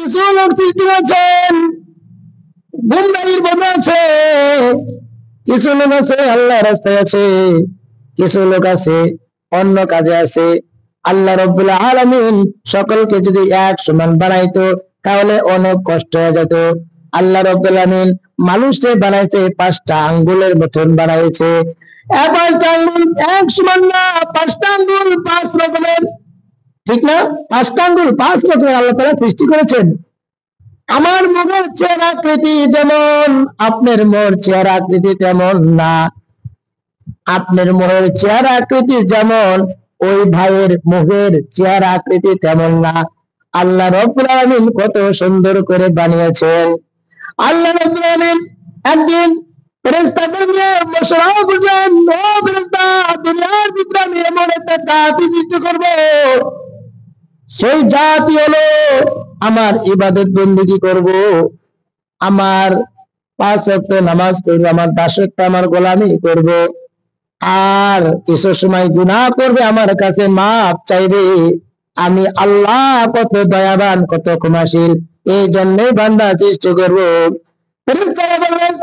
কিছু লোক সৃষ্টি করেছেন গুমরাহির পথে আছে, কিছু লোক আছে আল্লাহ রাস্তায় আছে, কিছু লোক আছে অন্য কাজে আছে। আল্লাহ রাব্বুল আলামিন সকলকে যদি এক সমান বানাইতো তাহলে অনেক কষ্ট হয়ে যেত। আল্লাহ রাব্বুল আলামিন মানুষকে বানাইছে 5টা আঙ্গুলের মতন বানাইছে। এই 5টা আঙ্গুল এক সমান না, 5টা আঙ্গুল 5 রকমের, ঠিক না? 5টা আঙ্গুল 5 রকমের আল্লাহ তাআলা সৃষ্টি করেছেন। আমার মুখের চেহারা আকৃতি যেমন, আপনার মোর চেহারা আকৃতি তেমন না। আপনার মোহের চেহারা আকৃতি যেমন, ওই ভাইয়ের মুখের চেহারা আকৃতি তেমন না। আল্লাহ রাব্বুল আলামিন কত সুন্দর করে বানিয়েছেন। আল্লাহ রাব্বুল আলামিন একদিন ফেরেশতাদের নিয়ে ঘোষণা করলেন, ও ফেরেশতা, দুনিয়ার ভিতরে আমি এমন একটা জাতি সৃষ্টি করব, সেই জাতি হলো আমার ইবাদত বন্দেগী করব, আমার 5 ওয়াক্ত নামাজ পড়ব, আমার দাসত্ব আমার গোলামি করব, আর কিছু সময় গুনাহ করবে, আমার কাছে মাপ চাইবে। আমি আল্লাহ কত দয়াবান, কত ক্ষমাশীল, এই জন্যই বান্দা সৃষ্টি করবো। ফেরেশতারা বললেন,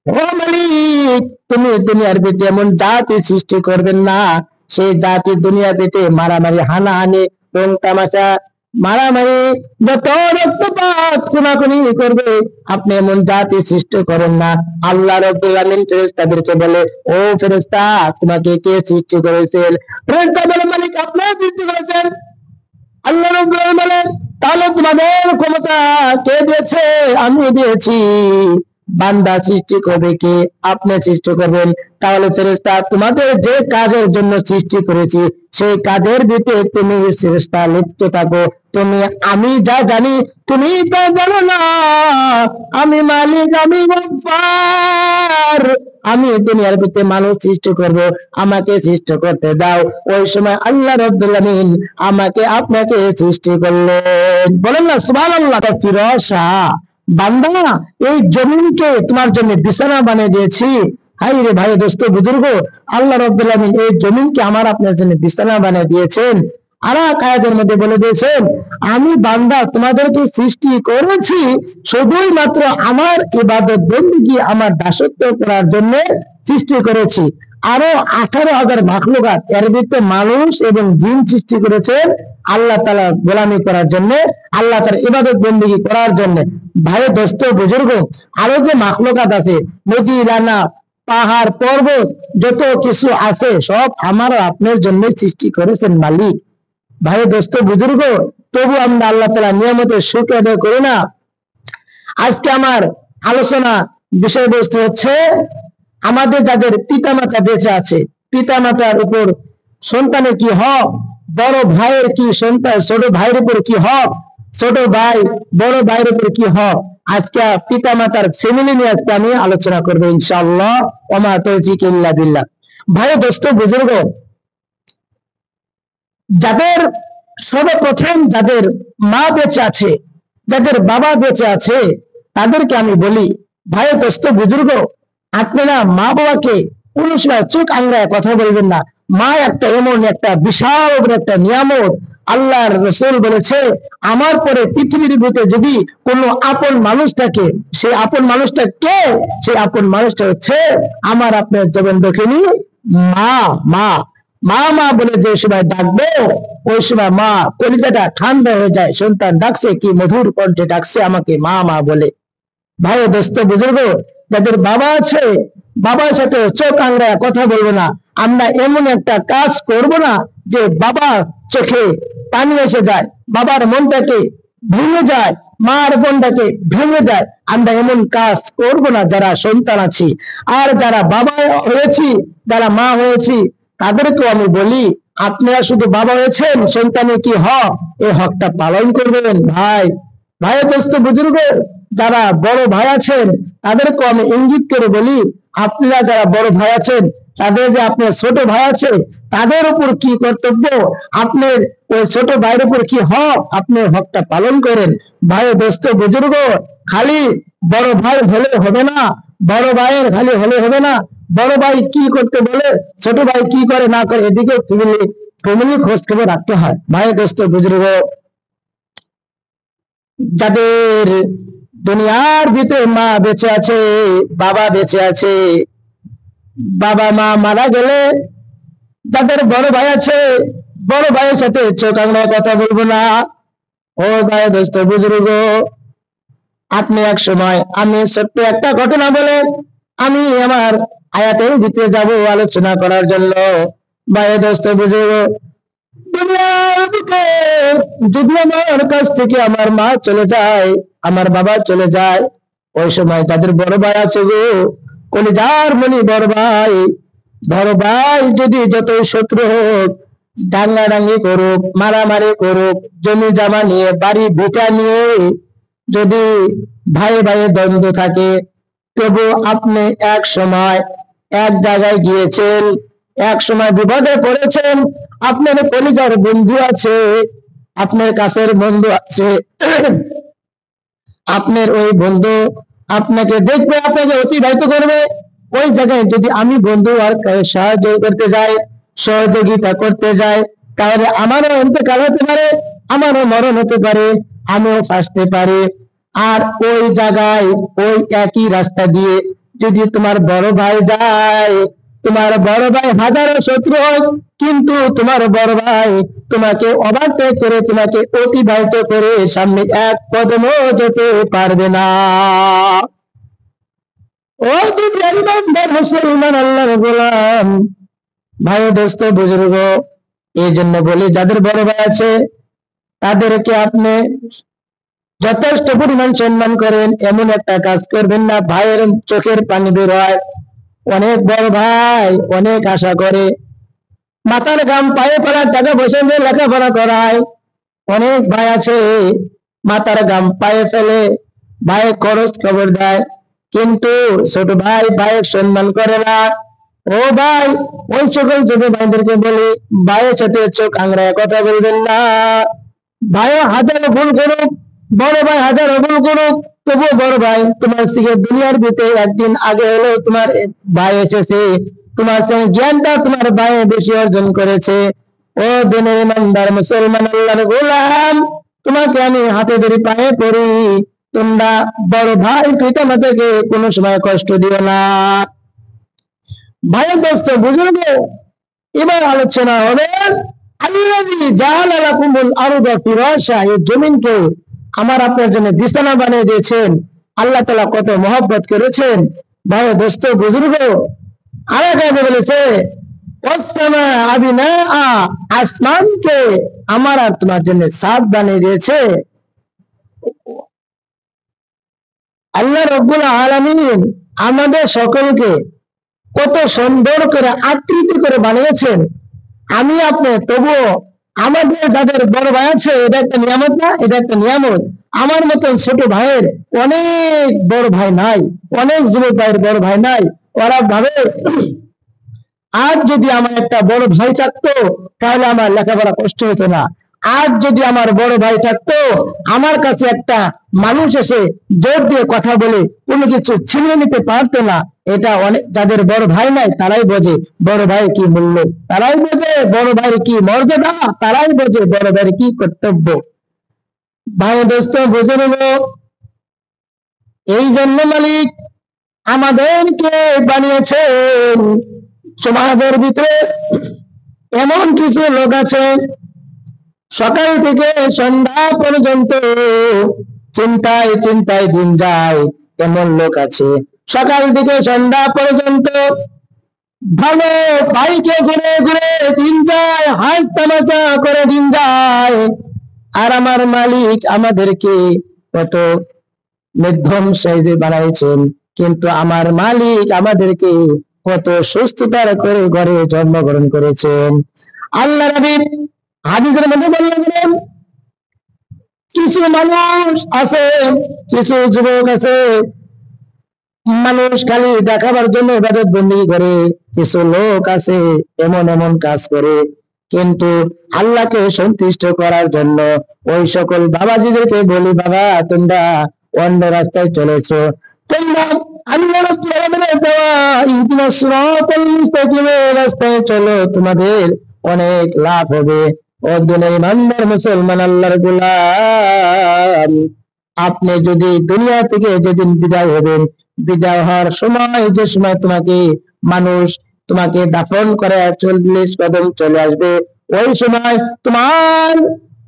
ও মালিক, তুমি দুনিয়ার ভিতরে এমন জাতি সৃষ্টি করবেন না, সেই জাতি দুনিয়ার ভিতরে মারামারি, হানাহানি, রং তামাশা, মারামারি, যত রক্তপাত, খুনাখুনি করবে, আপনি এমন জাতি সৃষ্টি করেন না। আল্লাহ রাব্বুল আলামিন ফেরেশতাদেরকে বলে, ও ফেরেশতা, তোমাকে কে সৃষ্টি করেছেন? ফেরেশতা বলে, মালিক আপনি সৃষ্টি করেছেন। আল্লাহ রাব্বুল আলামিন বলেন, তাহলে তোমাদের ক্ষমতা কে দিয়েছে? আমি দিয়েছি। বান্দা সৃষ্টি করবে কে? আপনি সৃষ্টি করবেন। তাহলে ফেরেশতা, তোমাদের যে কাজের জন্য সৃষ্টি করেছি সেই কাজের ভিতরে তুমি ফেরেশতা লিপ্ত থাকো। তুমি, আমি যা জানি তুমি তা জানো না। আমি মালিক, আমি গফফার, আমি দুনিয়ার ভিতরে মানুষ সৃষ্টি করব, আমাকে সৃষ্টি করতে দাও। ওই সময় আল্লাহ রাব্বুল আলামিন আমাকে আপনাকে সৃষ্টি করলেন। বলেন না সুবহানাল্লাহ। ফিরোজা, বান্দা, এই জমিনকে তোমার জন্য বিছানা বানিয়ে দিয়েছি। হাই রে ভাই, দোস্ত, বুজুর্গ, আল্লাহ রাব্বুল আলামিন এই জমিনকে আমার আপনার জন্য বিছানা বানিয়ে দিয়েছেন। আর এক আয়াতের মধ্যে বলে দিয়েছেন, আমি বান্দা তোমাদেরকে সৃষ্টি করেছি শুধুই মাত্র আমার ইবাদত বন্দেগী, আমার দাসত্ব করার জন্য সৃষ্টি করেছি। আরো 18,000 মাখলুকাত, এর ভিতরে মানুষ এবং জিন সৃষ্টি করেছেন আল্লাহ তাআলা গোলামি করার জন্য, আল্লাহ তাআলার ইবাদত বন্দেগী করার জন্য। ভাই, দোস্ত, বুজুর্গ, আরো যে মাখলুকাত আছে, নদী, রানা, পাহাড়, পর্বত, যত কিছু আছে সব আমার আপনার জন্য সৃষ্টি করেছেন মালিক। ভাই, দোস্ত, বুজুর্গ, তবু আমরা আল্লাহ তাআলা নিয়ামতের শুকর আদায় করি না। আজকে আমার আলোচনা বিষয়বস্তু হচ্ছে, আমাদের যাদের পিতামাতা বেঁচে আছে, পিতামাতার উপর সন্তানের কি হক, বড় ভাইয়ের কি সন্তান, ছোট ভাইয়ের উপর কি হক, ছোট ভাই বড় ভাইয়ের উপর কি হক, আজকে পিতামাতার ফ্যামিলি নিয়ে আজকে আমি আলোচনা করবো ইনশাআল্লাহ। ওমা তৌফিক ইল্লা বিল্লাহ। ভাই, দোস্ত, বুজুর্গ, যাদের সর্বপ্রথম যাদের মা বেঁচে আছে, যাদের বাবা বেঁচে আছে, তাদেরকে আমি বলি, ভাই, দোস্ত, বুজুর্গ, আপনারা মা বাবাকে কোনো সময় চোখ আঙ্গায় কথা বলবেন না। মা একটা এমন একটা বিশাল একটা নিয়ামত। আল্লাহর রাসূল বলেছে, আমার পরে পৃথিবীর ভিতরে যদি কোনো আপন মানুষ থাকে, সেই আপন মানুষটা কে? সেই আপন মানুষটা হচ্ছে আমার আপনার জবান দক্ষিণী মা। মা মা মা বলে যে সময় ডাকবো, ওই সময় মা কলিজাটা ঠান্ডা হয়ে যায়। সন্তান ডাকছে, কি মধুর কণ্ঠে ডাকছে আমাকে মা মা বলে। ভাই, দোস্ত, বুজুর্গ, যাদের বাবা আছে, বাবার সাথে চোখ আংড়ায় কথা বলবো না। আমরা এমন একটা কাজ করব না যে বাবার চোখে পানি এসে যায়, বাবার মনটাকে ভেঙে যায়, মার মনটাকে ভেঙে যায়। আমরা এমন কাজ করব না যারা সন্তান আছি। আর যারা বাবা হয়েছি, যারা মা হয়েছি, তাদেরকেও আমি বলি, আপনারা শুধু বাবা হয়েছেন, সন্তানের কি হক, এই হকটা পালন করবেন। ভাই, ভাই, দোস্ত, বুজুর্গ, যারা বড় ভাই আছেন, তাদেরকে আমি ইঙ্গিত করে বলি, আপনারা যারা বড় ভাই আছেন, তাদের যে আপনার ছোট ভাই আছে, তাদের উপর কি কর্তব্য, আপনার ওই ছোট ভাইয়ের উপর কি হক, আপনার হকটা পালন করেন। ভাই, দোস্ত, বুজুর্গ, খালি বড় ভাই হলে হবে না, বড় ভাইয়ের খালি হলে হবে না। বড় ভাই কি করতে বলে, ছোট ভাই কি করে না করে, এদিকে ফ্যামিলি খোঁজ খবর রাখতে হয়। ভাই, দোস্ত, বুজুর্গ, যাদের দুনিয়ার ভিতরে মা বেঁচে আছে, বাবা বেঁচে আছে, বাবা মা মারা গেলে যাদের বড় ভাই আছে, বড় ভাইয়ের সাথে চোখ আঙুলে কথা বলবো না। ও ভাই দোস্ত বুজুর্গ, আপনি এক সময়, আমি ছোট্ট একটা ঘটনা বলে আমি আমার আয়াতের ভিতরে যাব আলোচনা করার জন্য। ভাই দোস্ত বুজুর্গ, দুনিয়ার বুকে যদি আমার কাছ থেকে আমার মা চলে যায়, আমার বাবা চলে যায়, ওই সময় তাদের বড় ভাই আছে গো, কলিজার মনি বড় ভাই। বড় ভাই যদি যতই শত্রু হোক, ডাঙ্গাডাঙ্গি করুক, মারামারি করুক, জমি জামা নিয়ে, বাড়ি ভিটা নিয়ে যদি ভাই ভাইয়ের দ্বন্দ্ব থাকে, তবু আপনি এক সময় এক জায়গায় গিয়েছেন, এক সময় বিপদে পড়েছেন, আপনার কলিজার বন্ধু আছে, আপনার কাছের বন্ধু আছে, আপনার ওই বন্ধু আপনাকে দেখবে, আপনাকে অতিবাহিত করবে। ওই জায়গায় যদি আমি বন্ধু আর সাহায্য করতে যাই, সহযোগিতা করতে যাই, তাহলে আমারও অন্তকাল হতে পারে, আমারও মরণ হতে পারে, আমিও ফাঁসতে পারি। আর ওই জায়গায় ওই একই রাস্তা দিয়ে যদি তোমার বড় ভাই যায়, তোমার বড় ভাই হাজারো শত্রু হোক, কিন্তু তোমার বড় ভাই তোমাকে ওভারটেক করে, তোমাকে অতিবাহিত করে সামনে এক কদমও যেতে পারবে না। ও দুনিয়ার বান্দা মুসলমান, আল্লাহর গোলাম, ভাই দোস্ত বুজুর্গ, এই জন্য বলি যাদের বড় ভাই আছে তাদেরকে আপনি যথেষ্ট পরিমাণ সম্মান করেন। এমন একটা কাজ করবেন না ভাইয়ের চোখের পানি বের হয়। অনেক বড় ভাই অনেক আশা করে, মাথার ঘাম পায়ে ফেলার টাকা পয়সা দিয়ে লেখাপড়া করায়। অনেক ভাই আছে মাথার ঘাম পায়ে ফেলে ভাইয়ের খরচ খবর দেয়, কিন্তু ছোট ভাই ভাইয়ের সম্মান করে না। ও ভাই, ওই সকল ছোট ভাইদেরকে বলি, ভাইয়ের সাথে চোখ আংড়ায় কথা বলবেন না। ভাই হাজারো ভুল করুক, বড় ভাই হাজারো ভুল করুক, তবুও বড় ভাই তোমার থেকে দুনিয়ার ভিতরে একদিন আগে হলেও তোমার ভাই এসেছে, তোমার সঙ্গে জ্ঞানটা তোমার ভাই বেশি অর্জন করেছে। ও দিনের ইমানদার মুসলমান, আল্লাহর গোলাম, তোমাকে আমি হাতে ধরে পায়ে পড়ি, তোমরা বড় ভাই পিতা মাতাকে কোনো সময় কষ্ট দিও না। ভাই দোস্ত বুজুর্গ, এবার আলোচনা হবে আল্লাযী জাআলা লাকুমুল আরদা ফিরাশা, এই জমিনকে আমার আপনার জন্য বিছানা বানিয়ে দিয়েছেন। আল্লাহ তাআলা কত মহব্বত করেছেন। ভাই দোস্ত বুজুর্গ, আর কাজে বলেছে ওয়াসসামা আবিনা, আসমানকে আমার আর তোমার জন্য ছাদ বানিয়ে দিয়েছে। আল্লাহ রাব্বুল আলামিন আমাদের সকলকে কত সুন্দর করে আকৃতি করে বানিয়েছেন। আমি আপনি তবুও আমাদের যাদের বড় ভাই আছে, এটা একটা নিয়ামত না? এটা একটা নিয়ামত। আমার মতন ছোট ভাইয়ের অনেক বড় ভাই নাই, অনেক যুবক ভাইয়ের বড় ভাই নাই। ওরা ভাবে আজ যদি আমার একটা বড় ভাই থাকতো তাহলে আমার লেখাপড়া কষ্ট হতো না। আজ যদি আমার বড় ভাই থাকতো, আমার কাছে একটা মানুষ এসে জোর দিয়ে কথা বলে কোনো কিছু ছিনিয়ে নিতে পারতো না। এটা অনেক যাদের বড় ভাই নাই তারাই বোঝে বড় ভাই কি মূল্য, তারাই বোঝে বড় ভাইয়ের কি মর্যাদা, তারাই বোঝে বড় ভাইয়ের কি কর্তব্য। ভাই দোস্ত বুজুর্গ, এই জন্য মালিক আমাদেরকে বানিয়েছেন। সমাজের ভিতরে এমন কিছু লোক আছে সকাল থেকে সন্ধ্যা পর্যন্ত চিন্তায় চিন্তায় দিন যায়। এমন লোক আছে সকাল থেকে সন্ধ্যা পর্যন্ত ভালো বাইকে ঘুরে ঘুরে দিন যায়, হাস তামাশা করে দিন যায়। আর আমার মালিক আমাদেরকে কত মধ্যম সাইজে বানাইছেন, কিন্তু আমার মালিক আমাদেরকে কত সুস্থতার করে ঘরে জন্মগ্রহণ করেছেন। আল্লাহ নবী হাদিসের মধ্যে বললেন, কিছু মানুষ আছে, কিছু যুবক আছে, মানুষ খালি দেখাবার জন্য ইবাদত বন্দেগী করে। কিছু লোক আছে এমন এমন কাজ করে, কিন্তু আল্লাহকে সন্তুষ্ট করার জন্য। ওই সকল বাবাজিদেরকে বলি, বাবা তোমরা অন্য রাস্তায় চলেছো, তোমরা আল্লাহ রাব্বুল আলামিনের দেওয়া ইহদিনাস সিরাতাল মুস্তাকিমের রাস্তায় চলো, তোমাদের অনেক লাভ হবে। ও দুনিয়ার ইমানদার মুসলমান, আল্লাহর গোলাম, আপনি যদি দুনিয়া থেকে যেদিন বিদায় হবেন, বিদায় হওয়ার সময় যে সময় মানুষ তোমাকে দাফন করে 40 কদম চলে আসবে, ওই সময় তোমার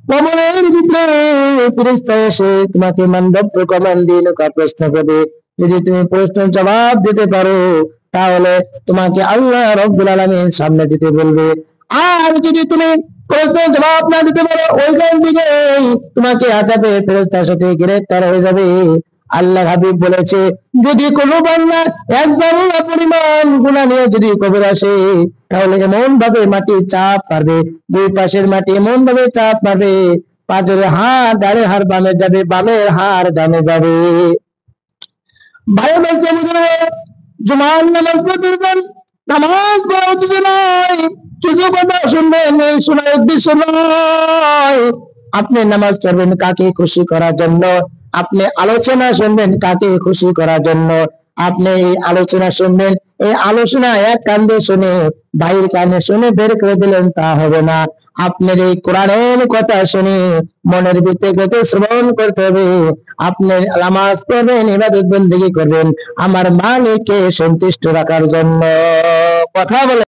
কবরের ভিতরে ফেরেশতা এসে তোমাকে মানবত্র কমান দিয়ে প্রশ্ন করবে। যদি তুমি প্রশ্নের জবাব দিতে পারো, তাহলে তোমাকে আল্লাহ রাব্বুল আলামিন সামনে দিতে বলবে। আর যদি তুমি প্রশ্নের জবাব না দিতে পারো, ওইখান থেকে তোমাকে আযাবে ফেরেশতার সাথে গ্রেফতার হয়ে যাবে। আল্লাহ হাবিব বলেছে, যদি কোনো বান্দা এক জাররা পরিমাণ গুনাহ নিয়ে যদি কবরে আসে, তাহলে এমন ভাবে মাটি চাপ মারবে, দুই পাশের মাটি এমন ভাবে চাপ মারবে, পাঁজরের হাড় ডানের হাড় বামে যাবে, বামের হাড় ডানে যাবে। ভাই বলছে, জুমার নামাজ পড়তেন, নামাজ পড়া উদ্দেশ্য নয়, কিছু কথা শুনবেন এই শোনার উদ্দেশ্য নয়। আপনি নামাজ পড়বেন কাকে খুশি করার জন্য, আপনি আলোচনা শুনবেন কাকে খুশি করার জন্য। আপনি এই আলোচনা শুনবেন, এই আলোচনা এক কান দিয়ে শুনে বাহির কানে শুনে বের করে দিলেন, তা হবে না। আপনার এই কোরআনের কথা শুনে মনের ভিতরে শ্রবণ করতে হবে। আপনি নামাজ পড়বেন, ইবাদত বন্দেগী করবেন আমার মালিককে সন্তুষ্ট রাখার জন্য। কথা বলে